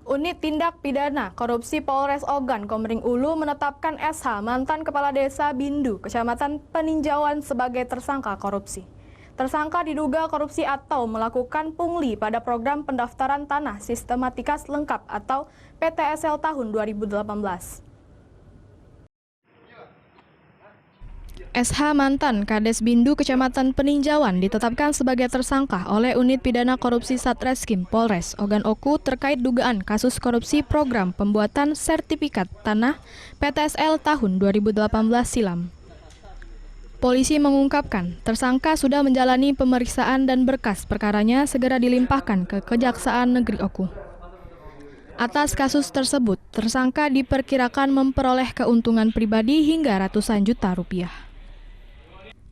Unit Tindak Pidana Korupsi Polres Ogan Komering Ulu menetapkan SH, mantan Kepala Desa Bindu, Kecamatan Peninjauan sebagai tersangka korupsi. Tersangka diduga korupsi atau melakukan pungli pada program pendaftaran tanah sistematika lengkap atau PTSL tahun 2018. SH mantan Kades Bindu Kecamatan Peninjauan ditetapkan sebagai tersangka oleh Unit Pidana Korupsi Satreskrim Polres Ogan Oku terkait dugaan kasus korupsi program pembuatan sertifikat tanah PTSL tahun 2018 silam. Polisi mengungkapkan tersangka sudah menjalani pemeriksaan dan berkas perkaranya segera dilimpahkan ke Kejaksaan Negeri Oku. Atas kasus tersebut, tersangka diperkirakan memperoleh keuntungan pribadi hingga ratusan juta rupiah.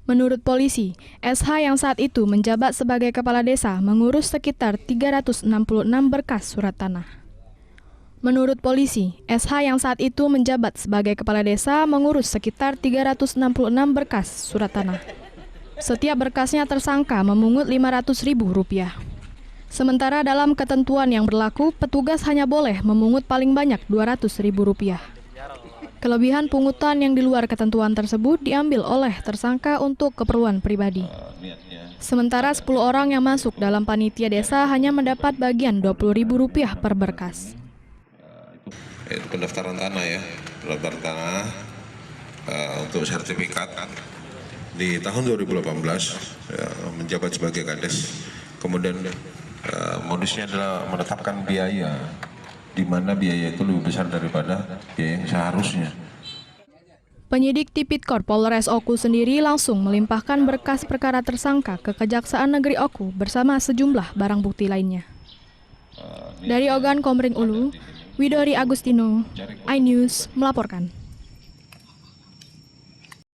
Menurut polisi, SH yang saat itu menjabat sebagai kepala desa mengurus sekitar 366 berkas surat tanah. Menurut polisi, SH yang saat itu menjabat sebagai kepala desa mengurus sekitar 366 berkas surat tanah. Setiap berkasnya tersangka memungut Rp500.000. Sementara dalam ketentuan yang berlaku, petugas hanya boleh memungut paling banyak Rp200.000. Kelebihan pungutan yang di luar ketentuan tersebut diambil oleh tersangka untuk keperluan pribadi. Sementara 10 orang yang masuk dalam panitia desa hanya mendapat bagian Rp20.000 per berkas. Itu pendaftaran tanah ya, pendaftaran tanah untuk sertifikat di tahun 2018 menjabat sebagai Kades. Kemudian modusnya adalah menetapkan biaya, di mana biaya itu lebih besar daripada biaya yang seharusnya. Penyidik Tipikor Polres Oku sendiri langsung melimpahkan berkas perkara tersangka ke Kejaksaan Negeri Oku bersama sejumlah barang bukti lainnya. Dari Ogan Komering Ulu, Widori Agustino, iNews melaporkan.